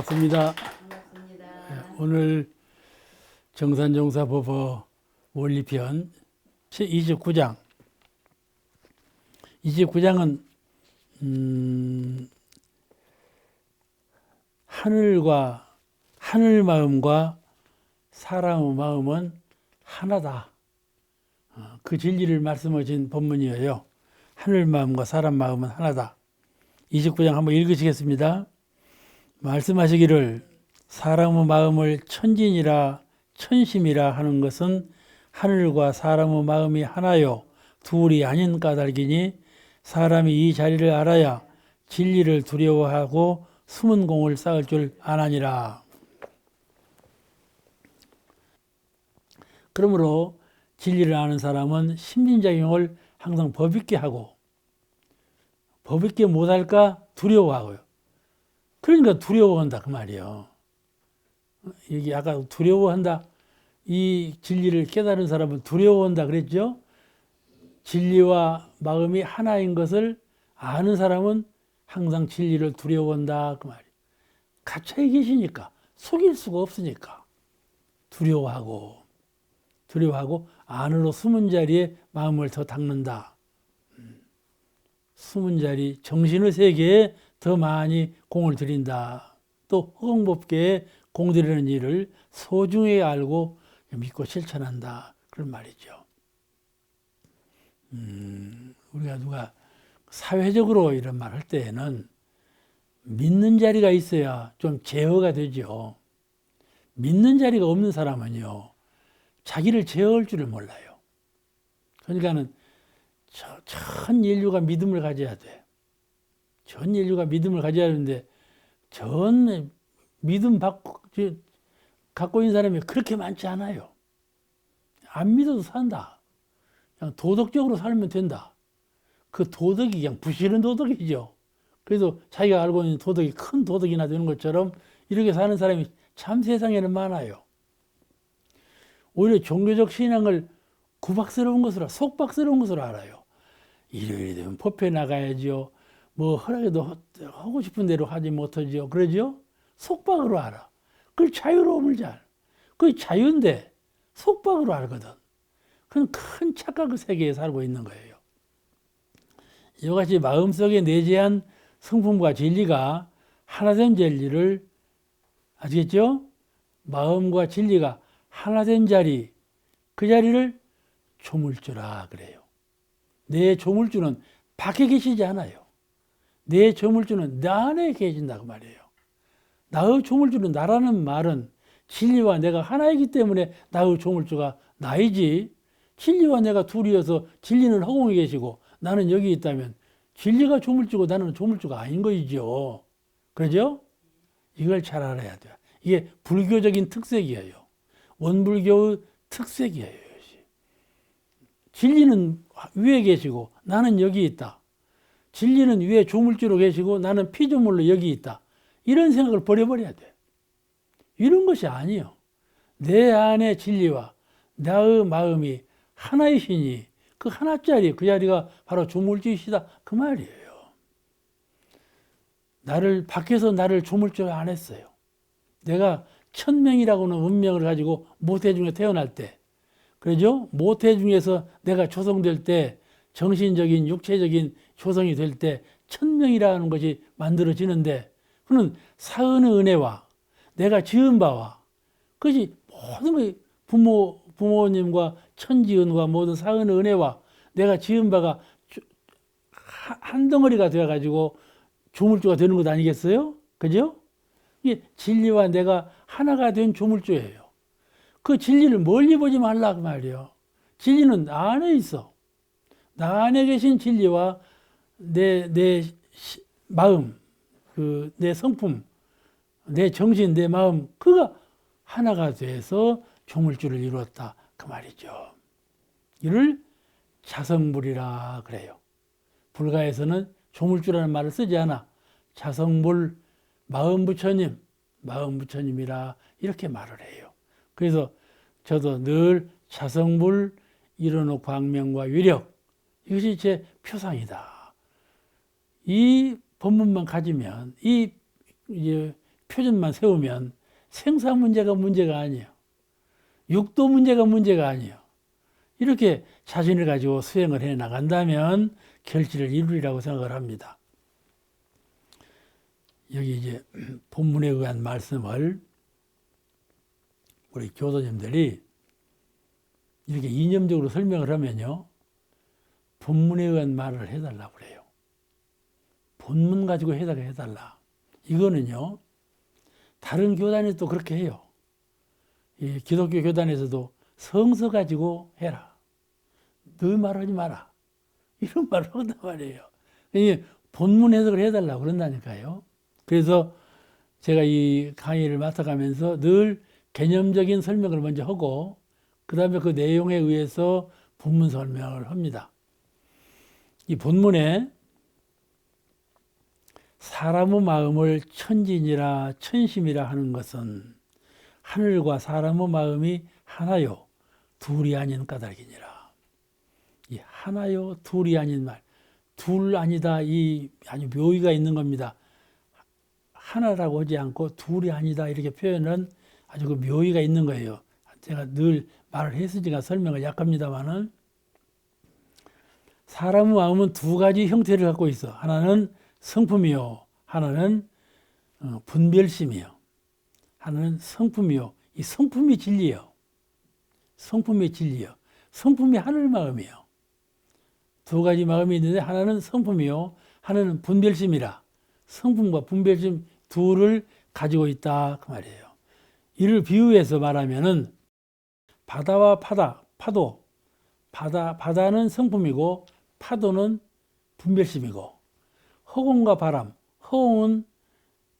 반갑습니다. 반갑습니다. 오늘 정산정사법어 원리편 29장. 29장은 하늘 마음과 사람의 마음은 하나다. 그 진리를 말씀하신 본문이에요. 하늘 마음과 사람 마음은 하나다. 29장 한번 읽으시겠습니다. 말씀하시기를 사람의 마음을 천진이라 천심이라 하는 것은 하늘과 사람의 마음이 하나요 둘이 아닌 까닭이니 사람이 이 자리를 알아야 진리를 두려워하고 숨은 공을 쌓을 줄 아나니라. 그러므로 진리를 아는 사람은 심진작용을 항상 법있게 하고 법있게 못할까 두려워하고요. 그러니까 두려워한다 그 말이에요. 이게 아까 두려워한다. 이 진리를 깨달은 사람은 두려워한다 그랬죠. 진리와 마음이 하나인 것을 아는 사람은 항상 진리를 두려워한다 그 말이에요. 갇혀 계시니까 속일 수가 없으니까 두려워하고 안으로 숨은 자리에 마음을 더 닦는다. 숨은 자리 정신의 세계에 더 많이 공을 들인다. 또 허공법계에 공들이는 일을 소중히 알고 믿고 실천한다. 그런 말이죠. 우리가 누가 사회적으로 이런 말 할 때에는 믿는 자리가 있어야 좀 제어가 되죠. 믿는 자리가 없는 사람은요, 자기를 제어할 줄을 몰라요. 그러니까는 전 인류가 믿음을 가져야 돼. 전 인류가 믿음을 가져야 하는데 전 믿음 갖고 있는 사람이 그렇게 많지 않아요. 안 믿어도 산다. 그냥 도덕적으로 살면 된다. 그 도덕이 그냥 부실한 도덕이죠. 그래도 자기가 알고 있는 도덕이 큰 도덕이나 되는 것처럼 이렇게 사는 사람이 참 세상에는 많아요. 오히려 종교적 신앙을 구박스러운 것으로, 속박스러운 것으로 알아요. 일요일이 되면 법회 나가야죠. 뭐 허락해도 하고 싶은 대로 하지 못하죠. 그러죠? 속박으로 알아. 그걸 자유로움을 잘. 그게 자유인데 속박으로 알거든. 그건 큰 착각의 세계에 살고 있는 거예요. 이같이 마음속에 내재한 성품과 진리가 하나된 진리를 아시겠죠? 마음과 진리가 하나된 자리, 그 자리를 조물주라 그래요. 내 조물주는 밖에 계시지 않아요. 내 조물주는 나 안에 계신다고 말이에요. 나의 조물주는 나라는 말은 진리와 내가 하나이기 때문에 나의 조물주가 나이지, 진리와 내가 둘이어서 진리는 허공에 계시고 나는 여기 있다면 진리가 조물주고 나는 조물주가 아닌 거이죠. 그러죠? 이걸 잘 알아야 돼요. 이게 불교적인 특색이에요. 원불교의 특색이에요. 진리는 위에 계시고 나는 여기 있다. 진리는 위에 조물주로 계시고 나는 피조물로 여기 있다. 이런 생각을 버려버려야 돼. 이런 것이 아니요. 내 안의 진리와 나의 마음이 하나이시니 그 하나짜리 그 자리가 바로 조물주이시다 그 말이에요. 밖에서 나를 조물주로 안 했어요. 내가 천명이라고는 운명을 가지고 모태 중에 태어날 때, 그러죠? 모태 중에서 내가 조성될 때, 정신적인 육체적인 조성이 될 때 천명이라는 것이 만들어지는데, 그는 사은의 은혜와 내가 지은 바와 그것이 모든 부모님과 천지은과 모든 사은의 은혜와 내가 지은 바가 한 덩어리가 되어가지고 조물주가 되는 것 아니겠어요? 그죠? 이게 진리와 내가 하나가 된 조물주예요. 그 진리를 멀리 보지 말라 그 말이에요. 진리는 나 안에 있어. 나 안에 계신 진리와 내 마음, 내 성품, 내 정신, 내 마음, 그가 하나가 돼서 조물주를 이루었다 그 말이죠. 이를 자성불이라 그래요. 불가에서는 조물주라는 말을 쓰지 않아. 자성불, 마음부처님이라 이렇게 말을 해요. 그래서 저도 늘 자성불, 이론의 광명과 위력, 이것이 제 표상이다. 이 법문만 가지면, 이 표준만 세우면 생사 문제가 문제가 아니에요. 육도 문제가 문제가 아니에요. 이렇게 자신을 가지고 수행을 해 나간다면 결실을 이루리라고 생각을 합니다. 여기 이제 본문에 의한 말씀을 우리 교도님들이 이렇게 이념적으로 설명을 하면요, 본문에 의한 말을 해달라고 그래요. 본문 가지고 해달라. 이거는요, 다른 교단에서도 그렇게 해요. 이 기독교 교단에서도 성서 가지고 해라. 너 말하지 마라. 이런 말을 한단 말이에요. 본문 해석을 해달라고 그런다니까요. 그래서 제가 이 강의를 맡아가면서 늘 개념적인 설명을 먼저 하고 그 다음에 그 내용에 의해서 본문 설명을 합니다. 이 본문에 사람의 마음을 천진이라 천심이라 하는 것은 하늘과 사람의 마음이 하나요 둘이 아닌 까닭이니라. 이 하나요 둘이 아닌 말, 둘 아니다, 이 아주 묘의가 있는 겁니다. 하나라고 하지 않고 둘이 아니다 이렇게 표현은 아주 그 묘의가 있는 거예요. 제가 늘 말을 했으니까 설명을 약합니다만은 사람의 마음은 두 가지 형태를 갖고 있어. 하나는 성품이요, 하나는 분별심이요. 하나는 성품이요. 이 성품이 진리요. 성품이 진리요. 성품이 하늘 마음이요. 두 가지 마음이 있는데 하나는 성품이요, 하나는 분별심이라. 성품과 분별심 둘을 가지고 있다 그 말이에요. 이를 비유해서 말하면은 바다와 파도. 바다는 성품이고 파도는 분별심이고, 허공과 바람, 허공은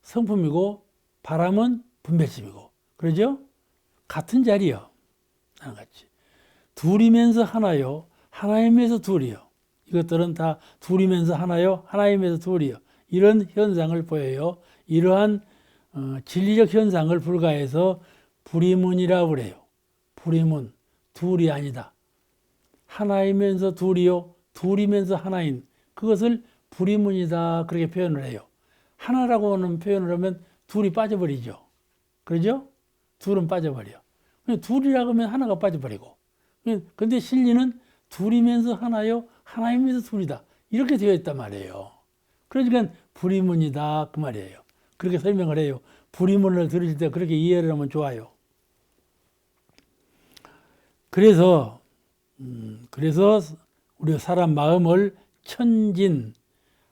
성품이고 바람은 분별심이고, 그러죠? 같은 자리요. 같이. 둘이면서 하나요, 하나이면서 둘이요. 이것들은 다 둘이면서 하나요, 하나이면서 둘이요. 이런 현상을 보여요. 이러한 진리적 현상을 불가해서 불이문이라고 그래요. 불이문, 둘이 아니다. 하나이면서 둘이요, 둘이면서 하나인, 그것을 불이문이다 그렇게 표현을 해요. 하나라고 하는 표현을 하면 둘이 빠져버리죠. 그러죠? 둘은 빠져버려. 둘이라고 하면 하나가 빠져버리고. 근데 진리는 둘이면서 하나요, 하나이면서 둘이다. 이렇게 되어 있단 말이에요. 그러니까 불이문이다 그 말이에요. 그렇게 설명을 해요. 불이문을 들으실 때 그렇게 이해를 하면 좋아요. 그래서 우리 사람 마음을 천진,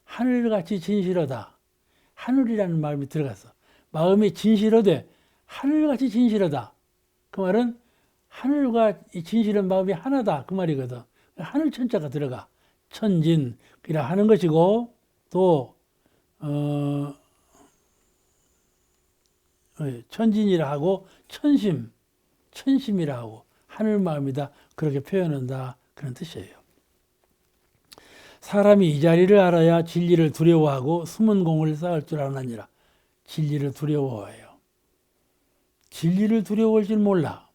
하늘같이 진실하다. 하늘이라는 마음이 들어갔어. 마음이 진실하되 하늘같이 진실하다. 그 말은 하늘과 이 진실한 마음이 하나다 그 말이거든. 하늘 천자가 들어가. 천진이라 하는 것이고, 또 천진이라 하고 천심이라 하고 하늘 마음이다 그렇게 표현한다 그런 뜻이에요. 사람이 이 자리를 알아야 진리를 두려워하고 숨은 공을 쌓을 줄 아느니라. 진리를 두려워해요. 진리를 두려워할 줄 몰라.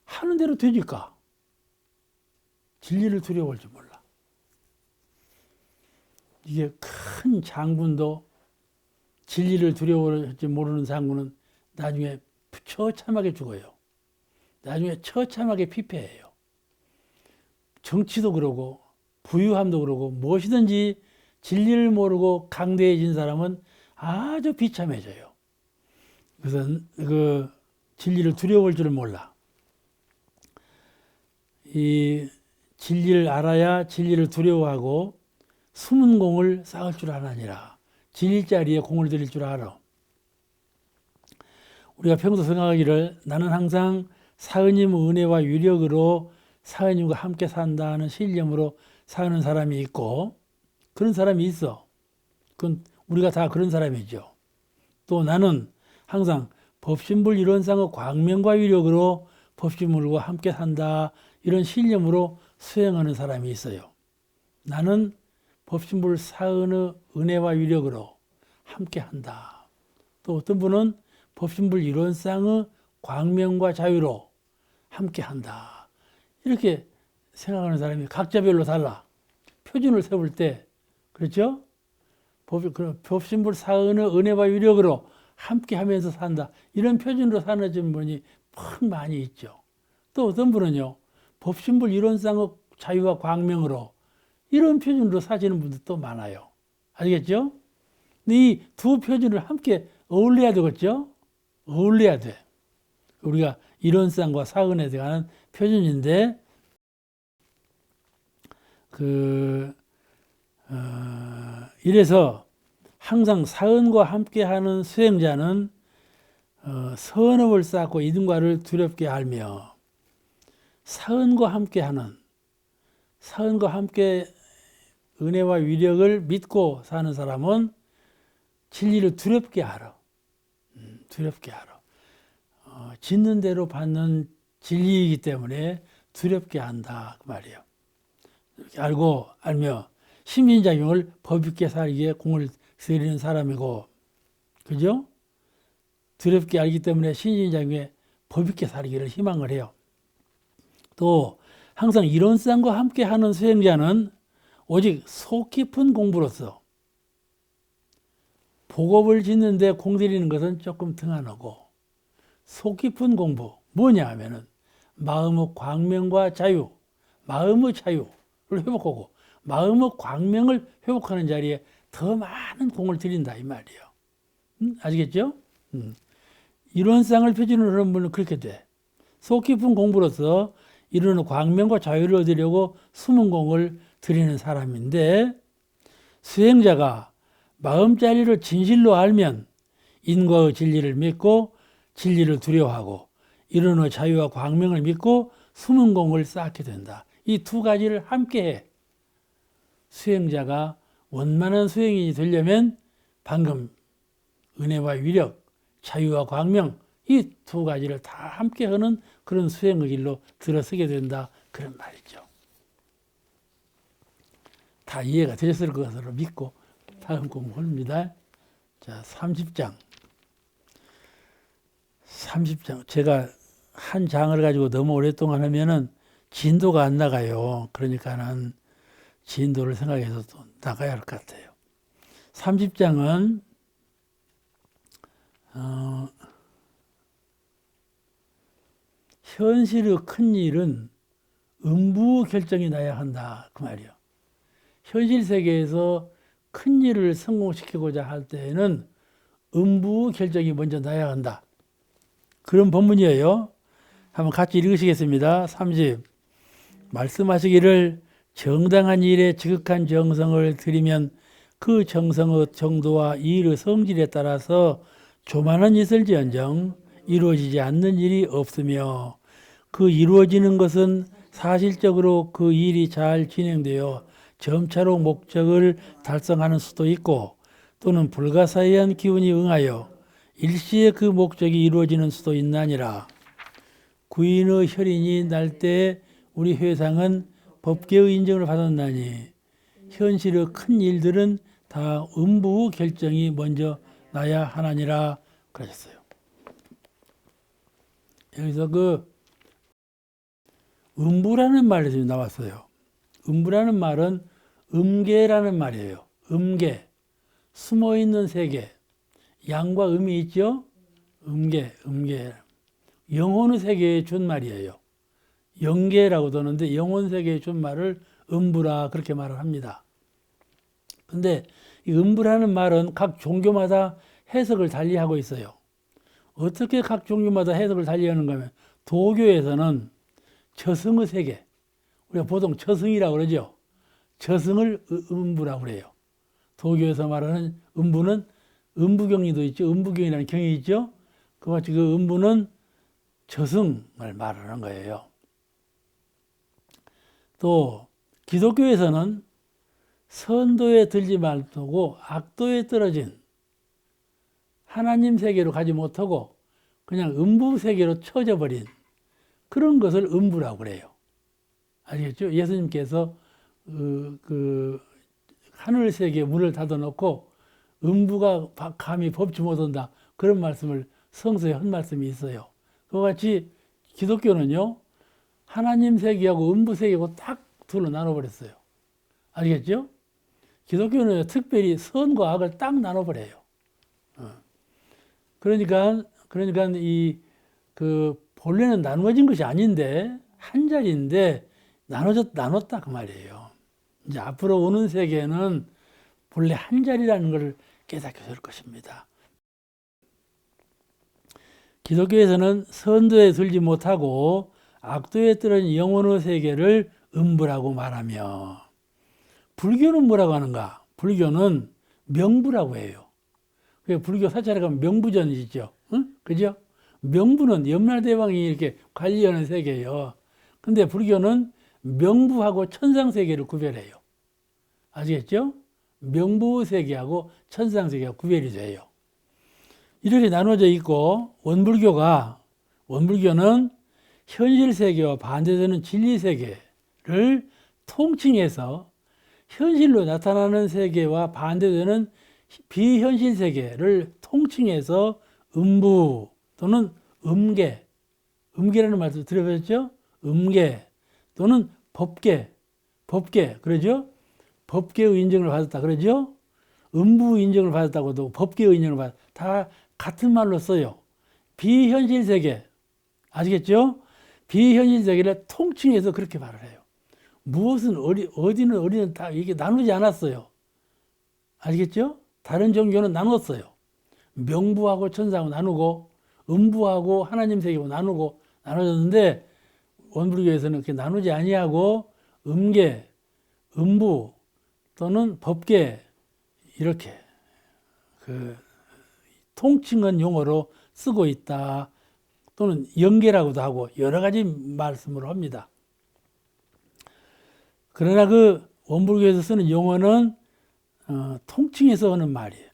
하는 대로 되니까. 진리를 두려워할 줄 몰라. 이게 큰 장군도 진리를 두려워할 줄 모르는 장군은 나중에 처참하게 죽어요. 나중에 처참하게 피폐해요. 정치도 그러고 부유함도 그러고 무엇이든지 진리를 모르고 강대해진 사람은 아주 비참해져요. 그것은 그 진리를 두려워할 줄을 몰라. 이 진리를 알아야 진리를 두려워하고 숨은 공을 쌓을 줄 아느니라. 진리 자리에 공을 들일 줄 알아. 우리가 평소 생각하기를 나는 항상 사은님의 은혜와 위력으로 사은님과 함께 산다는 신념으로 사는 사람이 있고, 그런 사람이 있어. 그건 우리가 다 그런 사람이죠. 또 나는 항상 법신불 이론상의 광명과 위력으로 법신불과 함께 산다 이런 신념으로 수행하는 사람이 있어요. 나는 법신불 사은의 은혜와 위력으로 함께 한다. 또 어떤 분은 법신불 이론상의 광명과 자유로 함께 한다. 이렇게 생각하는 사람이 각자별로 달라. 표준을 세울 때, 그렇죠? 법신불 사은의 은혜와 위력으로 함께 하면서 산다. 이런 표준으로 사는 분이 많이 있죠. 또 어떤 분은요, 법신불 이론상의 자유와 광명으로 이런 표준으로 사시는 분도 또 많아요. 알겠죠? 이 두 표준을 함께 어울려야 되겠죠? 어울려야 돼. 우리가 이론상과 사은에 대한 표준인데, 이래서 항상 사은과 함께하는 수행자는 선업을 쌓고 이등과를 두렵게 알며, 사은과 함께 은혜와 위력을 믿고 사는 사람은 진리를 두렵게 알아. 두렵게 알아. 짓는 대로 받는 진리이기 때문에 두렵게 한다. 그 말이에요. 이렇게 알며 심신작용을 법있게 살기에 공을 들이는 사람이고, 그죠? 두렵게 알기 때문에 심신작용에 법있게 살기를 희망을 해요. 또 항상 이론상과 함께하는 수행자는 오직 속 깊은 공부로서 복업을 짓는데 공들이는 것은 조금 등한하고, 속 깊은 공부 뭐냐 하면은 마음의 광명과 자유, 마음의 자유를 회복하고 마음의 광명을 회복하는 자리에 더 많은 공을 들인다 이 말이에요. 아시겠죠? 이론상을 표준으로 하는 분은 그렇게 돼. 속 깊은 공부로서 이루는 광명과 자유를 얻으려고 숨은 공을 들이는 사람인데, 수행자가 마음자리를 진실로 알면 인과의 진리를 믿고 진리를 두려워하고 이루는 자유와 광명을 믿고 숨은 공을 쌓게 된다. 이 두 가지를 함께해. 수행자가 원만한 수행인이 되려면 방금 은혜와 위력, 자유와 광명 이 두 가지를 다 함께 하는 그런 수행의 길로 들어서게 된다. 그런 말이죠. 다 이해가 되셨을 것으로 믿고 다음 공부합니다. 자, 30장. 제가 한 장을 가지고 너무 오랫동안 하면은 진도가 안 나가요. 그러니까는 진도를 생각해서 또 나가야 할 것 같아요. 30장은 현실의 큰 일은 음부 결정이 나야 한다. 그 말이요. 현실 세계에서 큰 일을 성공시키고자 할 때에는 음부 결정이 먼저 나야 한다. 그런 본문이에요. 한번 같이 읽으시겠습니다. 30. 말씀하시기를 정당한 일에 지극한 정성을 들이면 그 정성의 정도와 일의 성질에 따라서 조만한 있을지언정 이루어지지 않는 일이 없으며, 그 이루어지는 것은 사실적으로 그 일이 잘 진행되어 점차로 목적을 달성하는 수도 있고, 또는 불가사의한 기운이 응하여 일시에 그 목적이 이루어지는 수도 있나니라. 구인의 혈인이 날 때 우리 회상은 법계의 인정을 받았나니 현실의 큰 일들은 다 음부 결정이 먼저 나야 하나니라 그러셨어요. 여기서 그 음부라는 말이 지금 나왔어요. 음부라는 말은 음계라는 말이에요. 음계, 숨어있는 세계. 양과 음이 있죠? 음계. 영혼의 세계에 준 말이에요. 영계라고도 하는데 영혼 세계에 준 말을 음부라 그렇게 말을 합니다. 근데 이 음부라는 말은 각 종교마다 해석을 달리하고 있어요. 어떻게 각 종교마다 해석을 달리하는가 하면, 도교에서는 저승의 세계, 우리가 보통 저승이라고 그러죠. 저승을 음부라고 그래요. 도교에서 말하는 음부는 음부경리도 있죠. 음부경이라는 경이 있죠. 그같이 그 음부는 저승을 말하는 거예요. 또 기독교에서는 선도에 들지 말고 악도에 떨어진 하나님 세계로 가지 못하고 그냥 음부 세계로 쳐져 버린 그런 것을 음부라고 그래요. 아시겠죠? 예수님께서 그 하늘 세계 문을 닫아놓고 음부가 감히 법치 못한다, 그런 말씀을 성서에 한 말씀이 있어요. 그와 같이 기독교는요, 하나님 세계하고 음부 세계하고 딱 둘로 나눠버렸어요. 알겠죠? 기독교는 특별히 선과 악을 딱 나눠버려요. 그러니까 이 그 본래는 나누어진 것이 아닌데 한 자리인데 나눴다 그 말이에요. 이제 앞으로 오는 세계는 본래 한 자리라는 것을 깨닫게 될 것입니다. 기독교에서는 선도에 들지 못하고 악도에 떨어진 영혼의 세계를 음부라고 말하며, 불교는 뭐라고 하는가? 불교는 명부라고 해요. 불교 사찰에 가면 명부전이죠. 응? 그죠? 명부는 염라대왕이 이렇게 관리하는 세계예요. 근데 불교는 명부하고 천상세계를 구별해요. 아시겠죠? 명부 세계하고 천상세계가 구별이 돼요. 이렇게 나눠져 있고, 원불교는 현실세계와 반대되는 진리세계를 통칭해서 현실로 나타나는 세계와 반대되는 비현실세계를 통칭해서 음부 또는 음계라는 말도 들어보셨죠? 음계 또는 법계, 그러죠? 법계의 인정을 받았다, 그러죠? 음부 인정을 받았다고도 법계의 인정을 받았다. 다 같은 말로 써요. 비현실 세계, 아시겠죠? 비현실 세계를 통칭해서 그렇게 말을 해요. 무엇은 어디는 다 이게 나누지 않았어요. 아시겠죠? 다른 종교는 나눴어요. 명부하고 천사하고 나누고, 음부하고 하나님 세계하고 나눠졌는데, 원불교에서는 그렇게 나누지 아니하고 음계, 음부 또는 법계 이렇게 그 통칭은 용어로 쓰고 있다. 또는 연계라고도 하고 여러 가지 말씀을 합니다. 그러나 그 원불교에서 쓰는 용어는 통칭해서 하는 말이에요.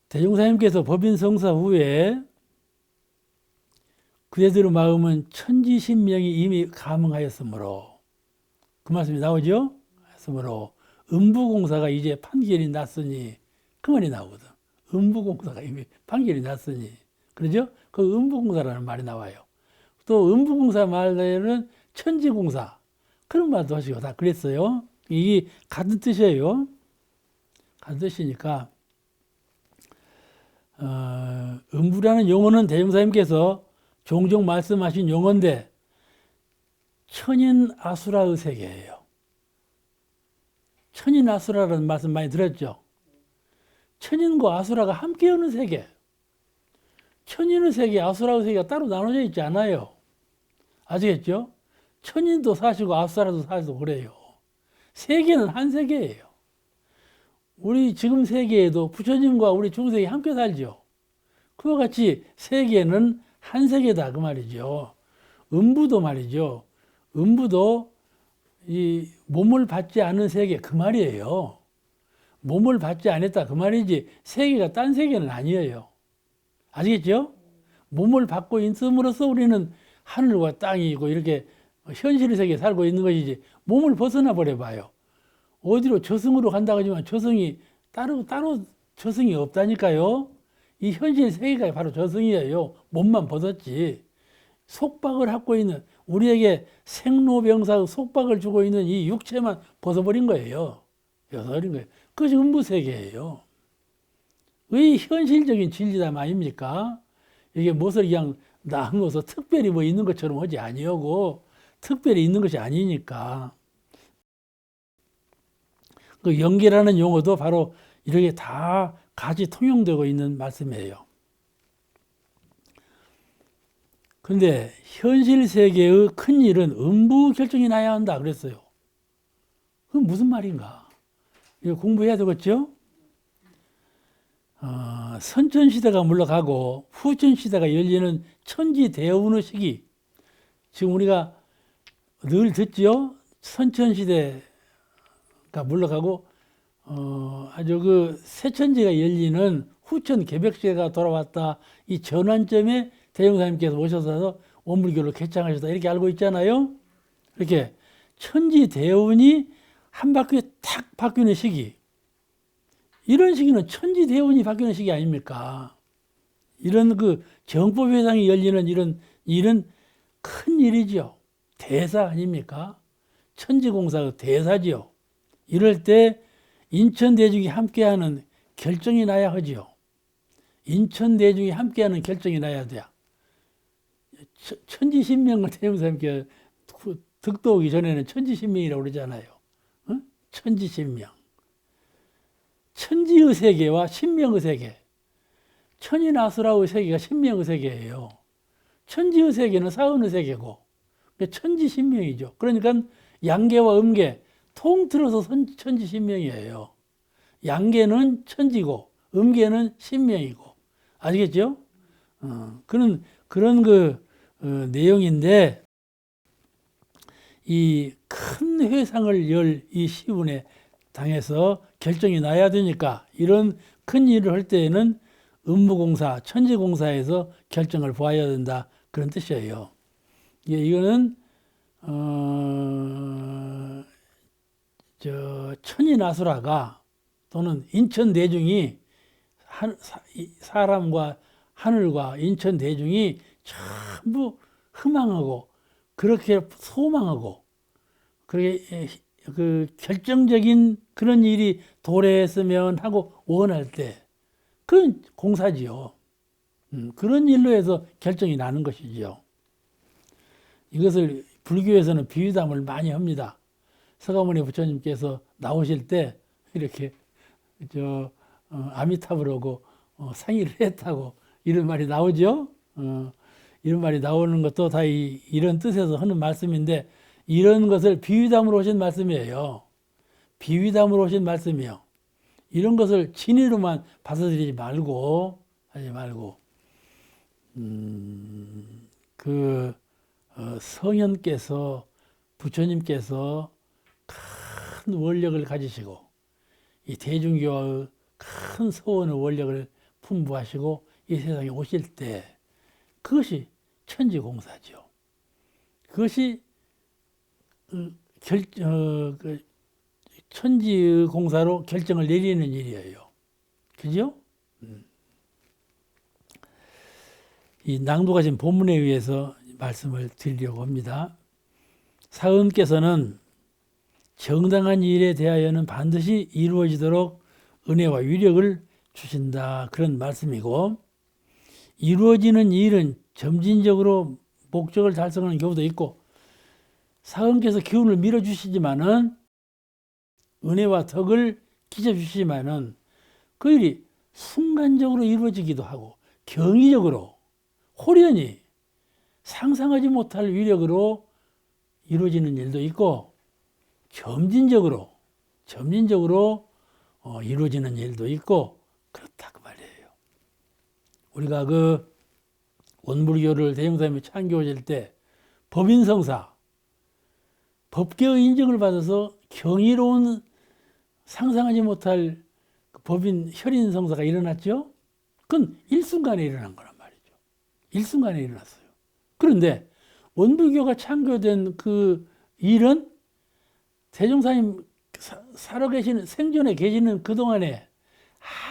대종사님께서 법인 성사 후에 그대들의 마음은 천지신명이 이미 감응하였으므로, 그 말씀이 나오죠? 했으므로 음부공사가 이제 판결이 났으니, 그 말이 나오거든. 음부공사가 이미 판결이 났으니, 그러죠? 그 음부공사라는 말이 나와요. 또 음부공사 말에는 천지공사, 그런 말도 하시고 다 그랬어요. 이게 같은 뜻이에요. 같은 뜻이니까 음부라는 용어는 대종사님께서 종종 말씀하신 용어인데 천인 아수라의 세계예요. 천인 아수라라는 말씀 많이 들었죠? 천인과 아수라가 함께 오는 세계. 천인의 세계, 아수라의 세계가 따로 나눠져 있지 않아요. 아시겠죠? 천인도 사시고 아수라도 사시고 그래요. 세계는 한 세계예요. 우리 지금 세계에도 부처님과 우리 중생이 함께 살죠. 그와 같이 세계는 한 세계다 그 말이죠. 음부도 말이죠. 음부도 이 몸을 받지 않은 세계 그 말이에요. 몸을 받지 않았다 그 말이지 세계가 딴 세계는 아니에요. 아시겠죠? 몸을 받고 있음으로써 우리는 하늘과 땅이고 이렇게 현실 세계에 살고 있는 것이지, 몸을 벗어나 버려봐요. 어디로 저승으로 간다고 하지만 저승이 따로 저승이 없다니까요. 이 현실 세계가 바로 저승이에요. 몸만 벗었지. 속박을 하고 있는, 우리에게 생로병사 속박을 주고 있는 이 육체만 벗어버린 거예요. 벗어버린 거예요. 그것이 음부세계예요. 의 현실적인 진리담 아닙니까? 이게 무엇을 그냥 나누어서 특별히 뭐 있는 것처럼 하지 아니하고, 특별히 있는 것이 아니니까. 그 연계라는 용어도 바로 이렇게 다 같이 통용되고 있는 말씀이에요. 그런데 현실 세계의 큰 일은 음부 결정이 나야 한다 그랬어요. 그건 무슨 말인가? 이거 공부해야 되겠죠? 선천시대가 물러가고 후천시대가 열리는 천지대운의 시기. 지금 우리가 늘 듣죠? 선천시대가 물러가고 아주 그 새천지가 열리는 후천 개벽시대가 돌아왔다. 이 전환점에 대종사님께서 오셔서 원불교를 개창하셨다. 이렇게 알고 있잖아요. 이렇게 천지대운이 한 바퀴 탁 바뀌는 시기. 이런 시기는 천지대운이 바뀌는 시기 아닙니까? 이런 그 정법회상이 열리는 이런 일은 큰 일이죠. 대사 아닙니까? 천지공사의 대사지요. 이럴 때 인천대중이 함께하는 결정이 나야 하지요. 인천대중이 함께하는 결정이 나야 돼. 천지신명을 대명사님께 득도 오기 전에는 천지신명이라고 그러잖아요. 어? 천지신명. 천지의 세계와 신명의 세계. 천이나수라의 세계가 신명의 세계예요. 천지의 세계는 사은의 세계고 천지신명이죠. 그러니까 양계와 음계 통틀어서 천지신명이에요. 양계는 천지고 음계는 신명이고. 아시겠죠? 그런 내용인데, 이 큰 회상을 열 이 시운에 당해서 결정이 나야 되니까 이런 큰 일을 할 때에는 음무공사, 천지공사에서 결정을 보아야 된다. 그런 뜻이에요. 이거는, 천이나수라가 또는 인천대중이 사람과 하늘과 인천대중이 전부 희망하고 그렇게 소망하고 그렇게 그 결정적인 그런 일이 도래했으면 하고 원할 때 그건 공사지요. 그런 일로 해서 결정이 나는 것이지요. 이것을 불교에서는 비유담을 많이 합니다. 서가모니 부처님께서 나오실 때 이렇게 아미타불하고 상의를 했다고 이런 말이 나오죠. 이런 말이 나오는 것도 다 이런 뜻에서 하는 말씀인데, 이런 것을 비유담으로 오신 말씀이에요. 비유담으로 오신 말씀이요. 이런 것을 진리로만 받아들이지 말고, 성현께서, 부처님께서 큰 원력을 가지시고, 이 대중교와의 큰 서원의 원력을 풍부하시고, 이 세상에 오실 때, 그것이 천지공사죠. 그것이 천지의 공사로 결정을 내리는 일이에요. 그죠? 이 낭독하신 본문에 의해서 말씀을 드리려고 합니다. 사은께서는 정당한 일에 대하여는 반드시 이루어지도록 은혜와 위력을 주신다. 그런 말씀이고, 이루어지는 일은 점진적으로 목적을 달성하는 경우도 있고, 사은께서 기운을 밀어주시지만은 은혜와 덕을 끼쳐주시지만은 그 일이 순간적으로 이루어지기도 하고, 경이적으로 호련히 상상하지 못할 위력으로 이루어지는 일도 있고, 점진적으로 이루어지는 일도 있고, 그렇다 그 말이에요. 우리가 그 원불교를 대종사님이 창교하실 때 법인성사, 법계의 인정을 받아서 경이로운 상상하지 못할 법인 혈인성사가 일어났죠. 그건 일순간에 일어난 거란 말이죠. 일순간에 일어났어요. 그런데 원불교가 창교된 그 일은 대종사님 살아계시는, 생전에 계시는 그동안에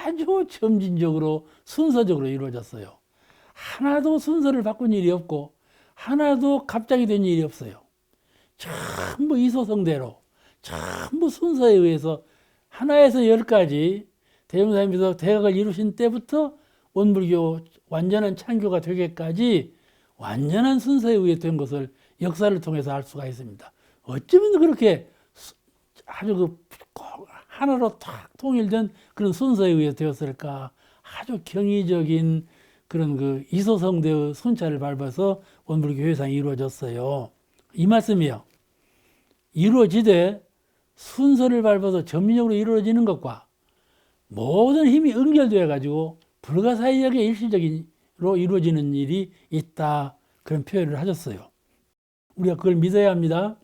아주 점진적으로 순서적으로 이루어졌어요. 하나도 순서를 바꾼 일이 없고 하나도 갑자기 된 일이 없어요. 전부 이소성대로 전부 순서에 의해서 하나에서 10가지 대종사님께서 대각을 이루신 때부터 원불교 완전한 창교가 되기까지 완전한 순서에 의해 된 것을 역사를 통해서 알 수가 있습니다. 어쩌면 그렇게 아주 하나로 탁 통일된 그런 순서에 의해 되었을까? 아주 경이적인 그런 그 이소성대의 순찰을 밟아서 원불교 회상이 이루어졌어요. 이 말씀이요. 이루어지되 순서를 밟아서 점진적으로 이루어지는 것과 모든 힘이 연결되어 가지고 불가사의하게 일시적으로 이루어지는 일이 있다. 그런 표현을 하셨어요. 우리가 그걸 믿어야 합니다.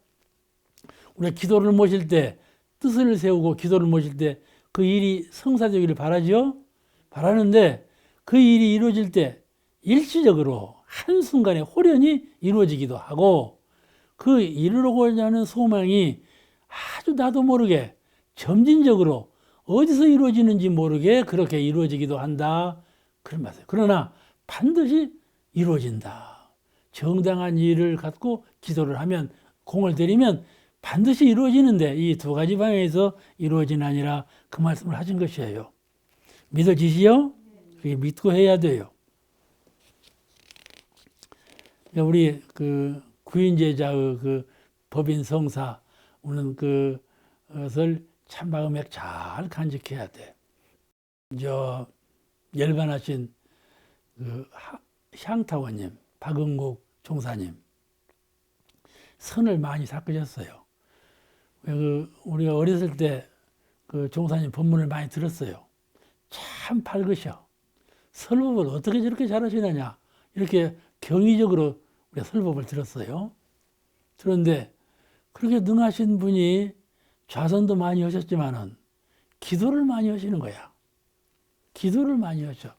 우리가 기도를 모실 때, 뜻을 세우고 기도를 모실 때 그 일이 성사되기를 바라죠. 바라는데 그 일이 이루어질 때 일시적으로 한순간에 호련히 이루어지기도 하고, 그 이루려고자 하는 소망이 아주 나도 모르게 점진적으로 어디서 이루어지는지 모르게 그렇게 이루어지기도 한다. 그런 말이에요. 그러나 반드시 이루어진다. 정당한 일을 갖고 기도를 하면, 공을 들이면 반드시 이루어지는데 이 두 가지 방향에서 이루어지는 아니라 그 말씀을 하신 것이에요. 믿어지시요? 그게 믿고 해야 돼요. 그러니까 우리 그 구인제자의 그 법인 성사 오는 그것을 참 마음에 잘 간직해야 돼. 저 열반하신 그 향타원님, 박응국 종사님 선을 많이 닦으셨어요. 우리가 어렸을 때 그 종사님 법문을 많이 들었어요. 참 밝으셔. 설법을 어떻게 저렇게 잘하시느냐 이렇게 경의적으로 우리가 설법을 들었어요. 그런데 그렇게 능하신 분이 좌선도 많이 하셨지만은 기도를 많이 하시는 거야. 기도를 많이 하셔.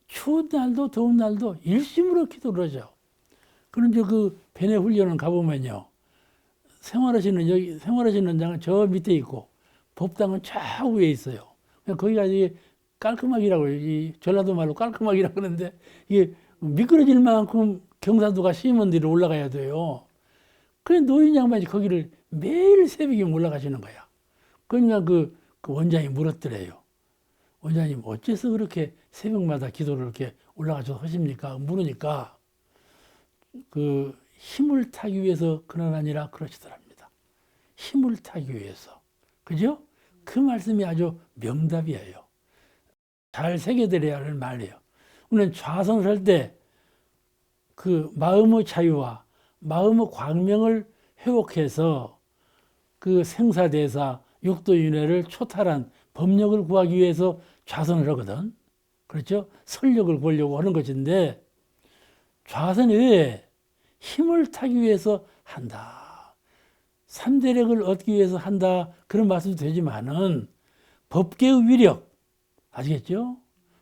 추운 날도 더운 날도 일심으로 기도를 하죠. 그런데 그 배내 훈련을 가보면요. 생활하시는 장은 저 밑에 있고 법당은 저 위에 있어요. 거기가 이게 깔끔하기라고 이 전라도 말로 깔끔하기라고 하는데 이게 미끄러질 만큼 경사도가 심한 데로 올라가야 돼요. 그래 노인 양반이 거기를 매일 새벽에 올라가시는 거야. 그러니까 그 원장이 물었더래요. 원장님 어째서 그렇게 새벽마다 기도를 이렇게 올라가셔서 하십니까? 물으니까 그 힘을 타기 위해서 그런 아니라 그러시더랍니다. 힘을 타기 위해서. 그죠? 그 말씀이 아주 명답이에요. 잘 새겨드려야 할 말이에요. 우리는 좌선을 할 때 그 마음의 자유와 마음의 광명을 회복해서 그 생사대사 육도윤회를 초탈한 법력을 구하기 위해서 좌선을 하거든. 그렇죠? 설력을 보려고 하는 것인데 좌선 외에 힘을 타기 위해서 한다. 삼대력을 얻기 위해서 한다. 그런 말씀도 되지만은 법계의 위력, 아시겠죠?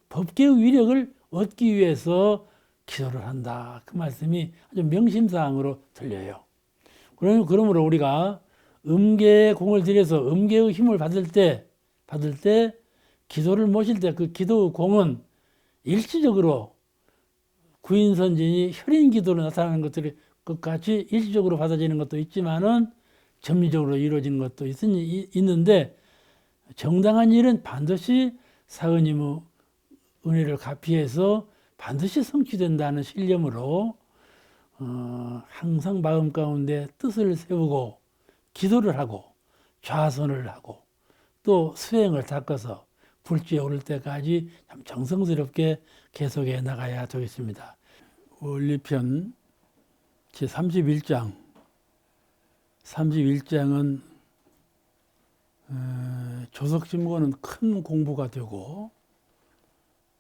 법계의 위력을 얻기 위해서 기도를 한다. 그 말씀이 아주 명심사항으로 들려요. 그러므로 우리가 음계에 공을 들여서 음계의 힘을 받을 때 기도를 모실 때 그 기도의 공은 일시적으로 구인선진이 혈인 기도로 나타나는 것들이 같이 일시적으로 받아지는 것도 있지만은 점리적으로 이루어지는 것도 있는데 정당한 일은 반드시 사은님의 은혜를 가피해서 반드시 성취된다는 신념으로 항상 마음 가운데 뜻을 세우고 기도를 하고 좌선을 하고 또 수행을 닦아서 불지에 오를 때까지 참 정성스럽게 계속해 나가야 되겠습니다. 원리편 제31장 31장은 조석진고는 큰 공부가 되고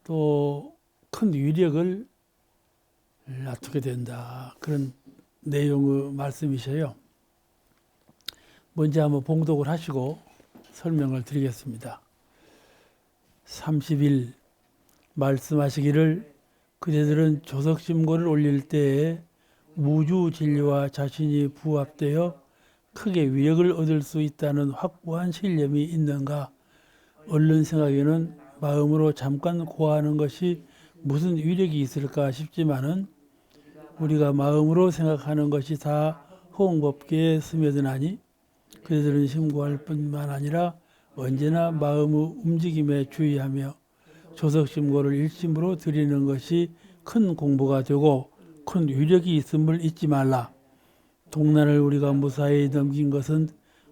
또 큰 위력을 낳게 된다. 그런 내용의 말씀이셔요. 먼저 한번 봉독을 하시고 설명을 드리겠습니다. 30일 말씀하시기를 그대들은 조석심고를 올릴 때에 무주진리와 자신이 부합되어 크게 위력을 얻을 수 있다는 확고한 신념이 있는가? 얼른 생각에는 마음으로 잠깐 고하는 것이 무슨 위력이 있을까 싶지만은 우리가 마음으로 생각하는 것이 다 호응법계에 스며드나니 그들은 심고할 뿐만 아니라 언제나 마음의 움직임에 주의하며 조석심고를 일심으로 드리는 것이 큰 공부가 되고 큰 위력이 있음을 잊지 말라. 동난을 우리가 무사히 넘긴 것은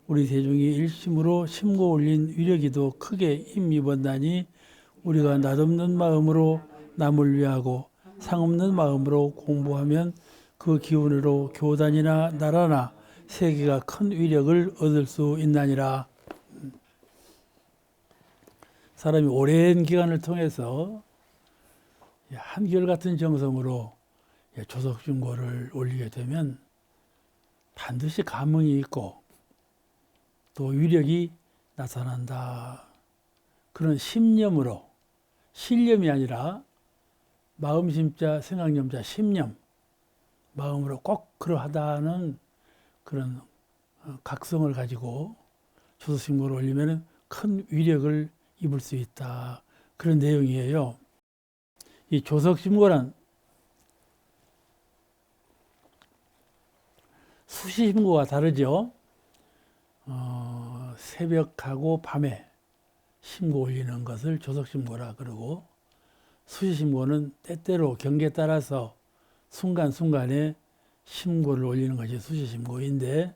우리 대중이 일심으로 심고 올린 위력이도 크게 힘입었나니 우리가 낯없는 마음으로 남을 위하고 상없는 마음으로 공부하면 그 기운으로 교단이나 나라나 세계가 큰 위력을 얻을 수 있나니라. 사람이 오랜 기간을 통해서 한결같은 정성으로 조석중고를 올리게 되면 반드시 감흥이 있고 또 위력이 나타난다. 그런 심념으로, 신념이 아니라 마음심자, 생각념자, 심념, 마음으로 꼭 그러하다는 그런 각성을 가지고 조석심고를 올리면 큰 위력을 입을 수 있다. 그런 내용이에요. 이 조석심고란 수시심고가 다르죠. 새벽하고 밤에 심고 올리는 것을 조석심고라 그러고 수시신고는 때때로 경계에 따라서 순간순간에 신고를 올리는 것이 수시신고인데,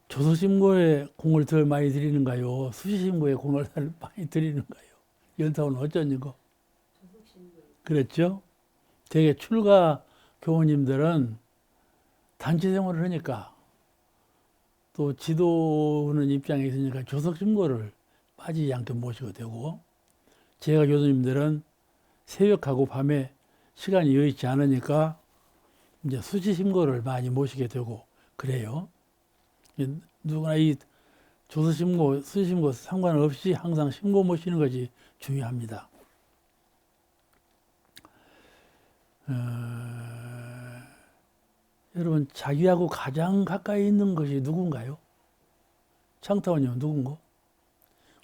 조서신고에 공을 더 많이 들이는가요? 수시신고에 공을 더 많이 들이는가요? 연타오는 어쩐이고? 그렇죠? 되게 출가 교우님들은 단체 생활을 하니까 또 지도하는 입장에 있으니까 조석신고를 빠지지 않게 모시게 되고, 제가 교수님들은 새벽하고 밤에 시간이 여의치 않으니까 이제 수시신고를 많이 모시게 되고 그래요. 누구나 이 조서신고, 수시신고 상관없이 항상 신고 모시는 것이 중요합니다. 여러분, 자기하고 가장 가까이 있는 것이 누군가요? 창타원님 누군가?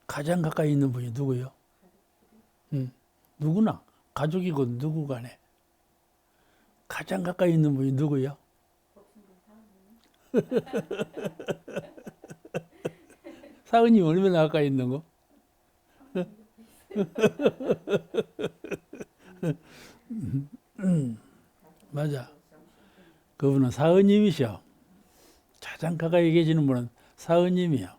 가장 가까이 있는 분이 누구요? 누구나 가족이고 누구 간에 가장 가까이 있는 분이 누구요? 사은님 얼마나 가까이 있는 거? 맞아. 그분은 사은님이셔. 가장 가까이 계시는 분은 사은님이요.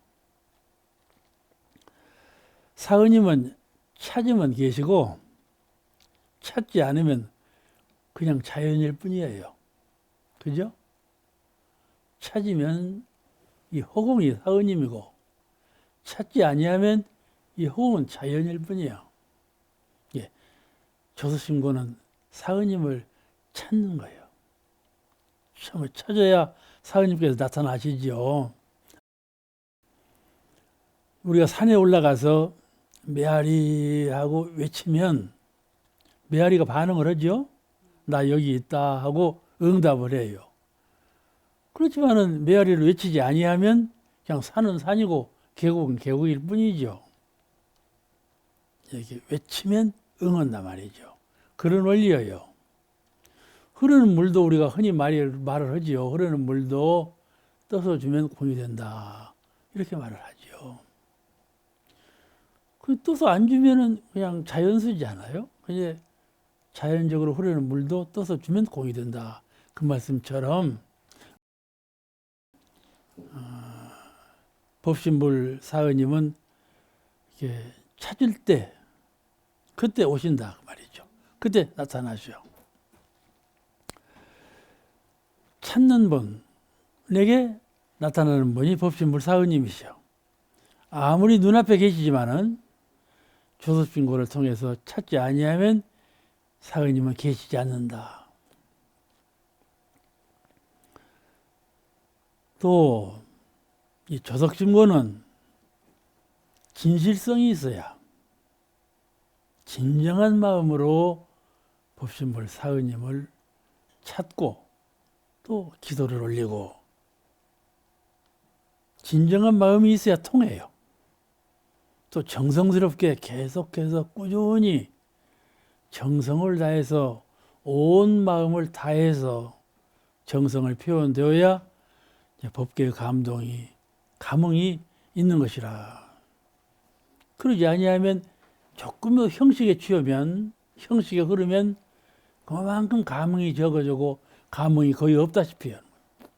사은님은 찾으면 계시고 찾지 않으면 그냥 자연일 뿐이에요. 그죠? 찾으면 이 허공이 사은님이고 찾지 아니하면 이 허공은 자연일 뿐이에요. 예. 조서신고는 사은님을 찾는 거예요. 참을 찾아야 사은님께서 나타나시죠. 우리가 산에 올라가서 메아리하고 외치면 메아리가 반응을 하죠. 나 여기 있다 하고 응답을 해요. 그렇지만은 메아리를 외치지 아니하면 그냥 산은 산이고 계곡은 계곡일 뿐이죠. 이렇게 외치면 응한단 말이죠. 그런 원리예요. 흐르는 물도 우리가 흔히 말을 하지요. 흐르는 물도 떠서 주면 공이 된다. 이렇게 말을 하죠. 그 떠서 안 주면은 그냥 자연수지 않아요? 그냥 자연적으로 흐르는 물도 떠서 주면 공이 된다. 그 말씀처럼 법신불 사은님은 이렇게 찾을 때 그때 오신다 그 말이죠. 그때 나타나셔. 찾는 분에게 나타나는 분이 법신불 사은님이시오. 아무리 눈앞에 계시지만은 조서신고를 통해서 찾지 아니하면 사은님은 계시지 않는다. 또 이 조석신고는 진실성이 있어야 진정한 마음으로 법신불 사은님을 찾고 또 기도를 올리고 진정한 마음이 있어야 통해요. 또 정성스럽게 계속해서 꾸준히 정성을 다해서 온 마음을 다해서 정성을 표현되어야 법계의 감흥이 있는 것이라. 그러지 아니하면 조금 형식에 취하면 형식에 흐르면 그만큼 감흥이 적어지고 감흥이 거의 없다시피 하는 거예요.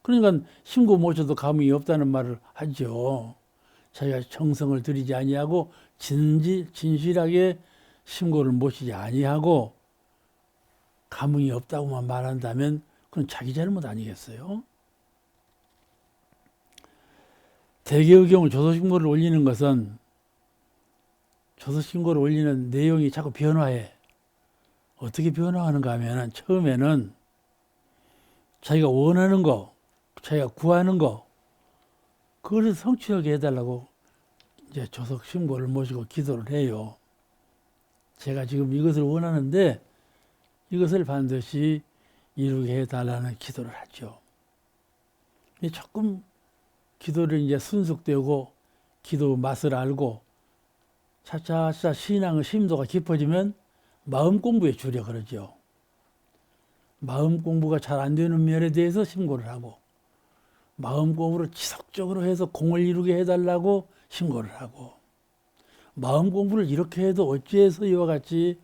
그러니까 신고 모셔도 감흥이 없다는 말을 하죠. 자기가 정성을 들이지 아니하고 진실하게 신고를 모시지 아니하고 감흥이 없다고만 말한다면 그건 자기 잘못 아니겠어요? 대개의 경우 조서신고를 올리는 것은 조서신고를 올리는 내용이 자꾸 변화해. 어떻게 변화하는가 하면 처음에는 자기가 원하는 거, 자기가 구하는 거, 그것을 성취하게 해달라고 이제 조석신고를 모시고 기도를 해요. 제가 지금 이것을 원하는데 이것을 반드시 이루게 해달라는 기도를 하죠. 조금 기도를 이제 순숙되고 기도 맛을 알고 차차차 신앙의 심도가 깊어지면 마음 공부에 주려 그러죠. 마음 공부가 잘 안 되는 면에 대해서 신고를 하고 마음 공부를 지속적으로 해서 공을 이루게 해달라고 신고를 하고 마음 공부를 이렇게 해도 어찌해서 이와 같이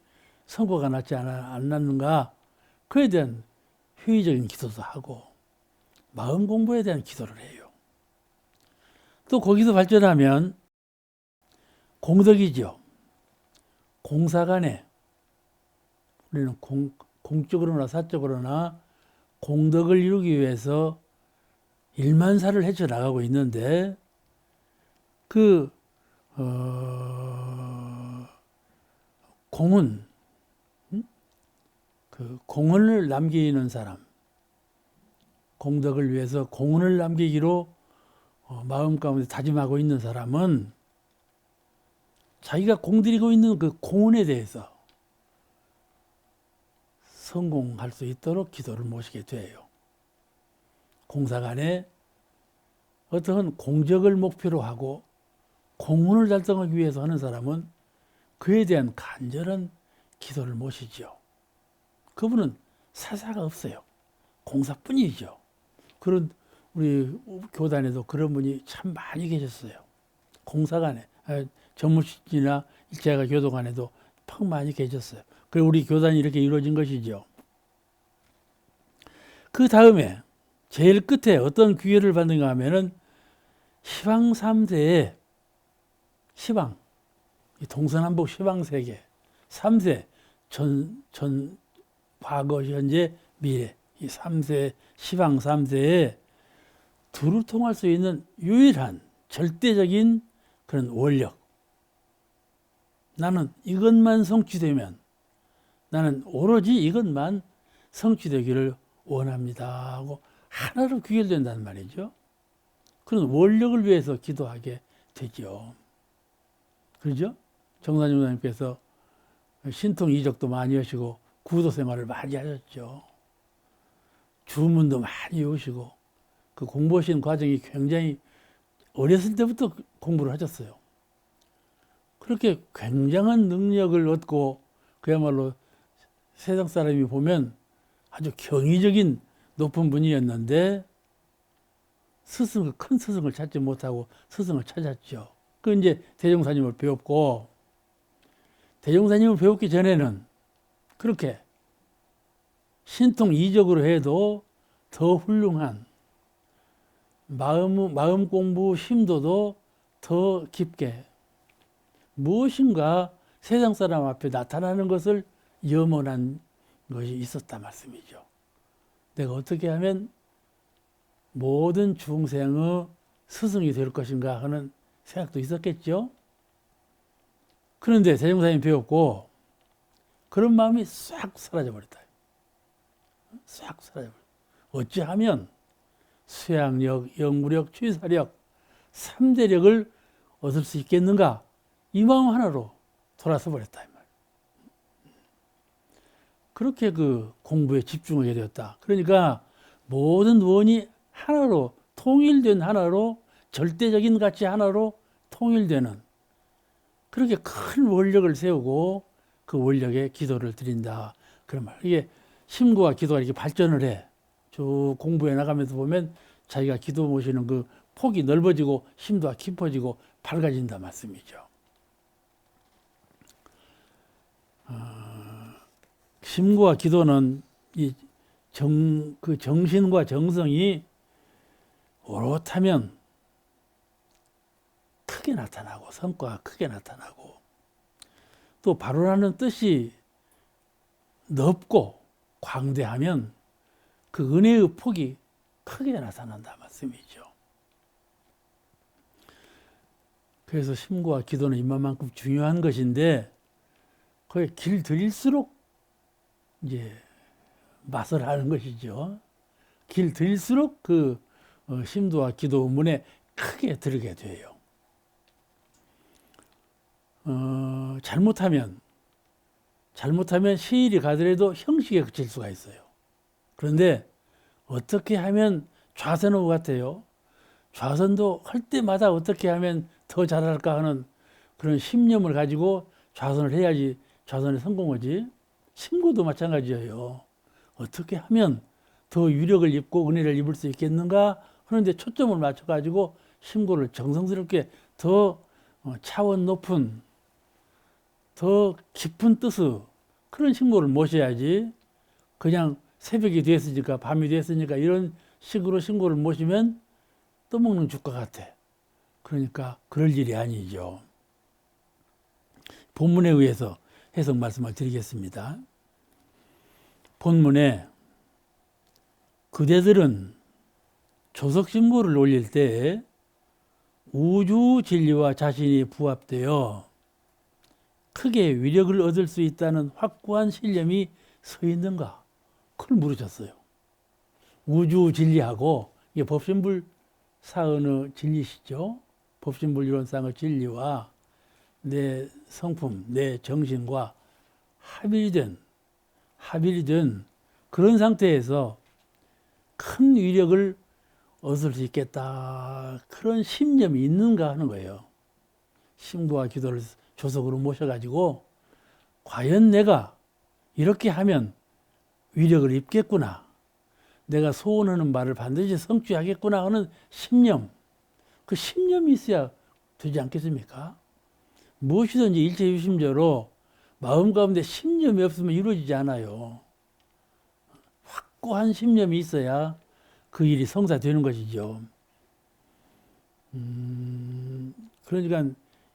성과가 안 났는가? 그에 대한 회의적인 기도도 하고 마음 공부에 대한 기도를 해요. 또 거기서 발전하면 공덕이죠. 공사 간에 우리는 공적으로나 사적으로나 공덕을 이루기 위해서 일만사를 헤쳐나가고 있는데 공은 공헌을 남기는 사람, 공덕을 위해서 공헌을 남기기로 마음 가운데 다짐하고 있는 사람은 자기가 공들이고 있는 그 공헌에 대해서 성공할 수 있도록 기도를 모시게 돼요. 공사 간에 어떠한 공적을 목표로 하고 공헌을 달성하기 위해서 하는 사람은 그에 대한 간절한 기도를 모시죠. 그분은 사사가 없어요. 공사뿐이죠. 그런 우리 교단에도 그런 분이 참 많이 계셨어요. 공사간에 전무실이나 일제가 교도관에도 팍 많이 계셨어요. 그리고 우리 교단이 이렇게 이루어진 것이죠. 그 다음에 제일 끝에 어떤 기회를 받는가 하면은 시방 3세에 시방, 동서남북 시방 세계 3세 과거, 현재, 미래 이 3세 시방 3세에 두루 통할 수 있는 유일한 절대적인 그런 원력. 나는 이것만 성취되면 나는 오로지 이것만 성취되기를 원합니다 하고 하나로 귀결된다는 말이죠. 그런 원력을 위해서 기도하게 되죠. 그렇죠? 정산용 사님께서 신통 이적도 많이 하시고 구도 생활을 많이 하셨죠. 주문도 많이 오시고 그 공부하시는 과정이 굉장히 어렸을 때부터 공부를 하셨어요. 그렇게 굉장한 능력을 얻고 그야말로 세상 사람이 보면 아주 경이적인 높은 분이었는데 큰 스승을 찾지 못하고 스승을 찾았죠. 그 이제 대종사님을 배웠고 대종사님을 배웠기 전에는 그렇게 신통 이적으로 해도 더 훌륭한 마음 공부 심도도 더 깊게 무엇인가 세상 사람 앞에 나타나는 것을 염원한 것이 있었다 말씀이죠. 내가 어떻게 하면 모든 중생의 스승이 될 것인가 하는 생각도 있었겠죠. 그런데 대종사님 배웠고 그런 마음이 싹 사라져버렸다. 싹 사라져버렸다. 어찌하면 수양력, 영구력, 취사력 3대력을 얻을 수 있겠는가? 이 마음 하나로 돌아서 버렸다. 이 말. 그렇게 그 공부에 집중하게 되었다. 그러니까 모든 원이 하나로 통일된 하나로 절대적인 가치 하나로 통일되는 그렇게 큰 원력을 세우고 그 원력에 기도를 드린다. 그런 말. 이게 심구와 기도가 이렇게 발전을 해. 쭉 공부해 나가면서 보면 자기가 기도 모시는 그 폭이 넓어지고 심도가 깊어지고 밝아진다 말씀이죠. 심구와 기도는 그 정신과 정성이 오롯하면 크게 나타나고 성과가 크게 나타나고 또 바로라는 뜻이 넓고 광대하면 그 은혜의 폭이 크게 나타난다 말씀이죠. 그래서 심구와 기도는 이만큼 중요한 것인데 거기에 길들일수록 이제 맛을 하는 것이죠. 길들일수록 그 심도와 기도 문에 크게 들게 돼요. 잘못하면 시일이 가더라도 형식에 그칠 수가 있어요. 그런데 어떻게 하면 좌선하고 같아요. 좌선도 할 때마다 어떻게 하면 더 잘할까 하는 그런 신념을 가지고 좌선을 해야지 좌선에 성공하지. 심구도 마찬가지예요. 어떻게 하면 더 유력을 입고 은혜를 입을 수 있겠는가 하는데 초점을 맞춰가지고 심구를 정성스럽게 더 차원 높은 더 깊은 뜻의 그런 신고를 모셔야지 그냥 새벽이 됐으니까 밤이 됐으니까 이런 식으로 신고를 모시면 떠먹는 죽과 같아. 그러니까 그럴 일이 아니죠. 본문에 의해서 해석 말씀을 드리겠습니다. 본문에 그대들은 조석신고를 올릴 때 우주 진리와 자신이 부합되어 크게 위력을 얻을 수 있다는 확고한 신념이 서 있는가? 그걸 물으셨어요. 우주 진리하고 이게 법신불 사언의 진리시죠. 법신불 이론상의 진리와 내 성품, 내 정신과 합일이 된 그런 상태에서 큰 위력을 얻을 수 있겠다. 그런 신념이 있는가 하는 거예요. 신부와 기도를 조석으로 모셔가지고 과연 내가 이렇게 하면 위력을 입겠구나. 내가 소원하는 바를 반드시 성취하겠구나 하는 신념. 그 신념이 있어야 되지 않겠습니까? 무엇이든지 일체유심조로 마음 가운데 신념이 없으면 이루어지지 않아요. 확고한 신념이 있어야 그 일이 성사되는 것이죠. 그러니까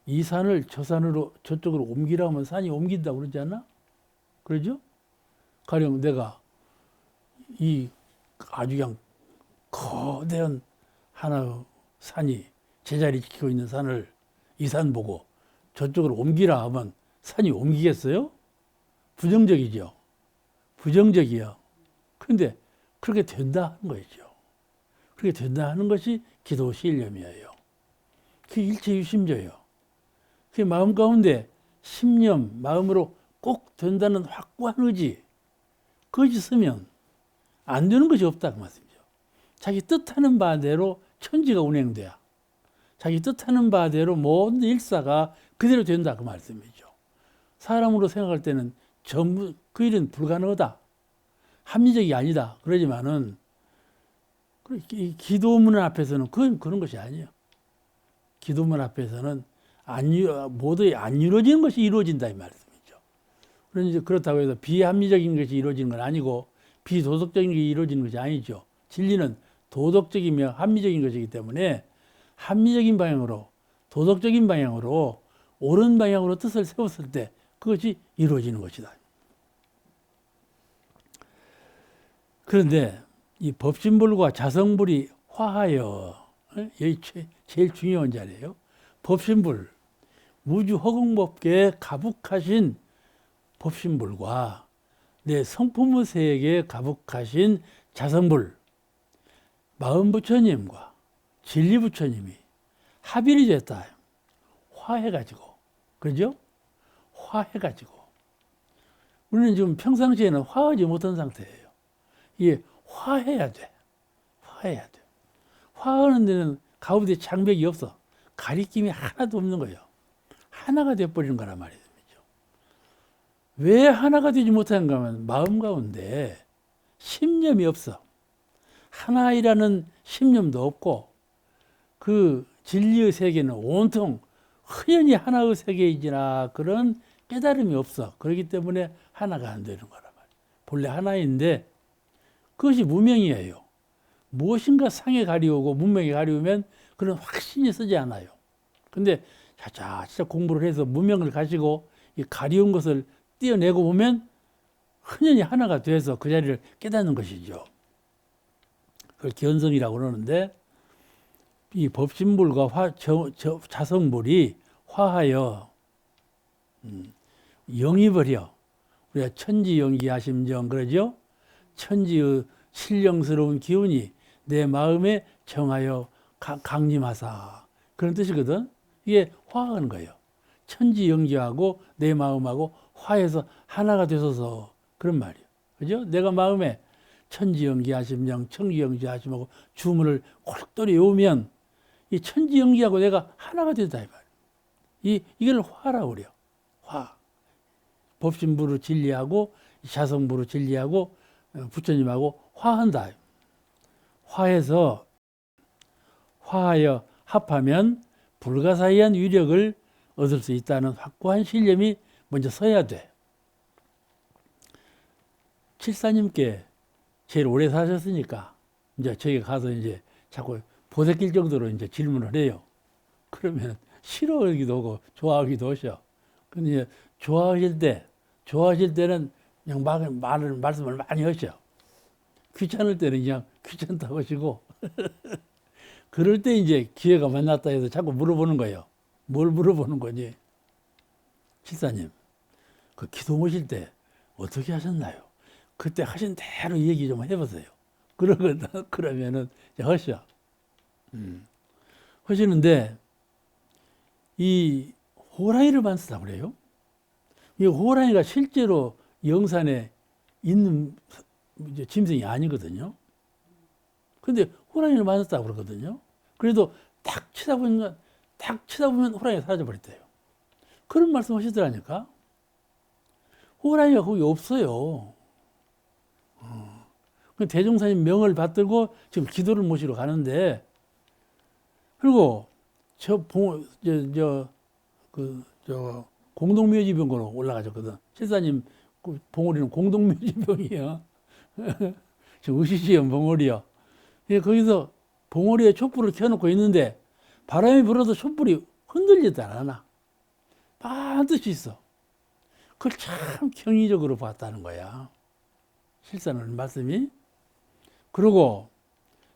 이 산을 저 산으로 저쪽으로 옮기라 하면 산이 옮긴다고 그러지 않나? 그러죠? 가령 내가 이 아주 그냥 거대한 하나의 산이 제자리 지키고 있는 산을 이 산 보고 저쪽으로 옮기라 하면 산이 옮기겠어요? 부정적이죠. 부정적이요. 그런데 그렇게 된다 하는 거죠. 그렇게 된다 하는 것이 기도 신념이에요. 그게 일체유심조예요. 그 마음 가운데 신념, 마음으로 꼭 된다는 확고한 의지, 그것이 있으면 안 되는 것이 없다 그 말씀이죠. 자기 뜻하는 바대로 천지가 운행돼야 자기 뜻하는 바대로 모든 일사가 그대로 된다 그 말씀이죠. 사람으로 생각할 때는 전부 그 일은 불가능하다. 합리적이 아니다. 그러지만은 기도문 앞에서는 그런 것이 아니에요. 기도문 앞에서는 모두 안 이루어지는 것이 이루어진다 이 말씀이죠. 그러니 그렇다고 해서 비합리적인 것이 이루어지는 건 아니고 비도덕적인 것이 이루어지는 것이 아니죠. 진리는 도덕적이며 합리적인 것이기 때문에 합리적인 방향으로 도덕적인 방향으로 옳은 방향으로 뜻을 세웠을 때 그것이 이루어지는 것이다. 그런데 이 법신불과 자성불이 화하여 여기 제일 중요한 자리예요. 법신불, 우주 허공법계에 가북하신 법신불과 내 성품의 세계에 가북하신 자성불, 마음부처님과 진리부처님이 합일이 됐다. 화해가지고. 그죠? 화해가지고. 우리는 지금 평상시에는 화하지 못한 상태예요. 이게 화해야 돼. 화해야 돼. 화하는 데는 가운데 장벽이 없어. 가리킴이 하나도 없는 거예요. 하나가 돼버리는 거란 말이죠. 왜 하나가 되지 못하는가 하면 마음 가운데 신념이 없어. 하나이라는 신념도 없고 그 진리의 세계는 온통 흔히 하나의 세계이지나 그런 깨달음이 없어. 그렇기 때문에 하나가 안 되는 거란 말이에요. 본래 하나인데 그것이 무명이에요. 무엇인가 상에 가리우고 문명에 가리우면 그런 확신이 쓰지 않아요. 근데 진짜 공부를 해서 무명을 가지고 이 가리운 것을 떼어내고 보면 흔연히 하나가 돼서 그 자리를 깨닫는 것이죠. 그걸 견성이라고 그러는데 이 법신불과 자성불이 화하여 영입을요. 우리가 천지영기하심정 그러죠. 천지의 신령스러운 기운이 내 마음에 정하여 강림하사 그런 뜻이거든. 이게 화하는 거예요. 천지영기하고 내 마음하고 화해서 하나가 되소서 그런 말이에요. 그죠? 내가 마음에 천지영기하심정 천지영기하심하고 주문을 골똘히 외우면 이 천지영기하고 내가 하나가 된다 이 말이에요. 이걸 화라고 그래요. 화. 법신부로 진리하고 자성부로 진리하고 부처님하고 화한다. 화해서 화하여 합하면 불가사의한 위력을 얻을 수 있다는 확고한 신념이 먼저 서야 돼. 칠사님께 제일 오래 사셨으니까 이제 저기 가서 이제 자꾸 보새길 정도로 이제 질문을 해요. 그러면 싫어하기도 하고 좋아하기도 하셔. 근데 이제 좋아하실 때는 그냥 말씀을 많이 하셔. 귀찮을 때는 그냥 귀찮다고 하시고 그럴 때 이제 기회가 만났다 해서 자꾸 물어보는 거예요. 뭘 물어보는 거니? 칠사님, 그 기도 모실 때 어떻게 하셨나요? 그때 하신 대로 얘기 좀 해보세요. 그러면은 하셔. 하시는데 이 호랑이를 만쓰라고 그래요. 이 호랑이가 실제로 영산에 있는 짐승이 아니거든요. 근데 호랑이를 만났다고 그러거든요. 그래도 탁 쳐다보면 호랑이가 사라져버렸대요. 그런 말씀 하시더라니까. 호랑이가 거기 없어요. 대종사님 명을 받들고 지금 기도를 모시러 가는데, 그리고 공동묘지병으로 올라가셨거든. 실사님 봉오리는 공동묘지병이에요. 지금 의시시험 봉오리요. 거기서 봉오리에 촛불을 켜놓고 있는데 바람이 불어도 촛불이 흔들리지 않아. 반드시 있어. 그걸 참 경이적으로 봤다는 거야. 실사는 말씀이. 그리고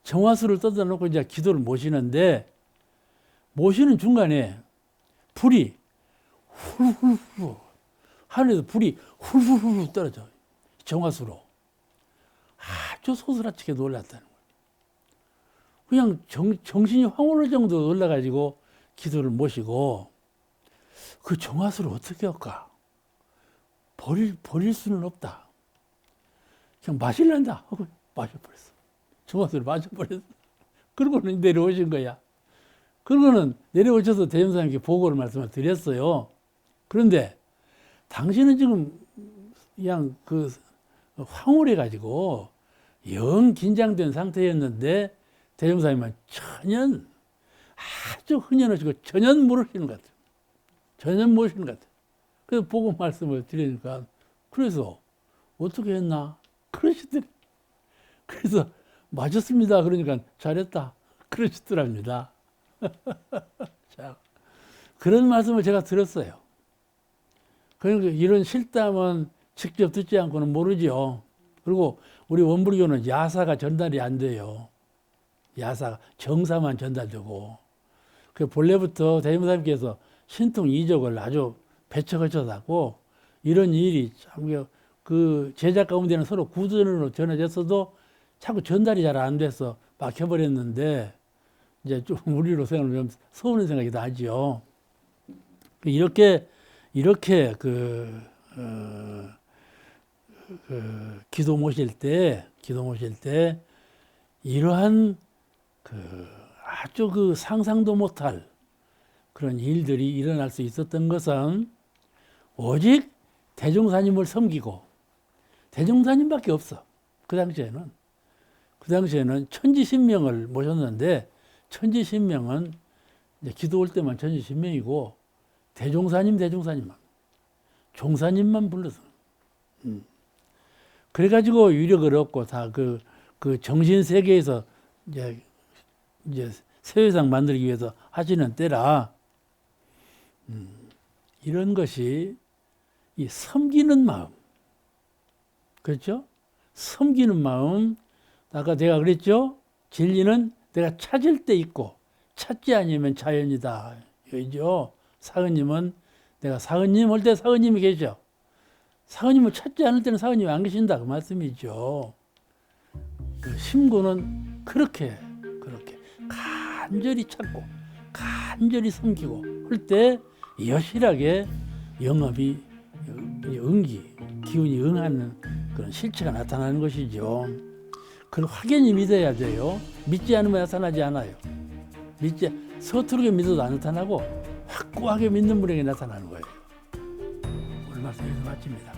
정화수를 떠다 놓고 이제 기도를 모시는데, 모시는 중간에 불이 훌훌훌, 하늘에서 불이 훌훌훌 떨어져. 정화수로. 아주 소스라치게 놀랐다는 거예요. 그냥 정신이 황홀할 정도로 놀라가지고 기도를 모시고, 그 정화수를 어떻게 할까? 버릴 수는 없다. 그냥 마실란다 하고 마셔버렸어. 정화수를 마셔버렸어. 그러고는 내려오신 거야. 그러고는 내려오셔서 대종사님께 보고를 말씀을 드렸어요. 그런데 당신은 지금 그냥 황홀해가지고 영 긴장된 상태였는데 대종사님은 아주 흔연하시고 전혀 모르시는 것 같아요. 전혀 모르시는 것 같아요. 그래서 보고 말씀을 드리니까, 그래서 어떻게 했나? 그러시더니, 그래서 맞았습니다. 그러니까 잘했다. 그러시더랍니다. 자, 그런 말씀을 제가 들었어요. 그러니까 이런 실담은 직접 듣지 않고는 모르죠. 그리고 우리 원불교는 야사가 전달이 안 돼요. 야사가 정사만 전달되고. 그 본래부터 대종사님께서 신통 이적을 아주 배척하셔서 이런 일이 참 그 제자 가운데는 서로 구전으로 전해졌어도 자꾸 전달이 잘 안 돼서 막혀버렸는데, 이제 좀 우리로 생각하면 서운한 생각이 나죠. 이렇게 기도 모실 때 이러한 아주 상상도 못할 그런 일들이 일어날 수 있었던 것은 오직 대종사님을 섬기고, 대종사님밖에 없어. 그 당시에는 천지신명을 모셨는데, 천지신명은 이제 기도 올 때만 천지신명이고, 대종사님만, 종사님만 불러서. 그래가지고 위력을 얻고 다 그 정신 세계에서 이제 세회상 만들기 위해서 하시는 때라, 이런 것이 이 섬기는 마음, 그렇죠? 섬기는 마음. 아까 내가 그랬죠? 진리는 내가 찾을 때 있고 찾지 않으면 자연이다. 그죠? 사은님은 내가 사은님 할 때 사은님이 계셔. 사은님을 찾지 않을 때는 사은님이 안 계신다. 그 말씀이죠. 그 심고는 그렇게 간절히 찾고 간절히 섬기고 할 때 여실하게 영업이 기운이 응하는 그런 실체가 나타나는 것이죠. 그걸 확연히 믿어야 돼요. 믿지 않으면 나타나지 않아요. 서투르게 믿어도 안 나타나고 확고하게 믿는 분에게 나타나는 거예요. 오늘 말씀 여기서 마칩니다.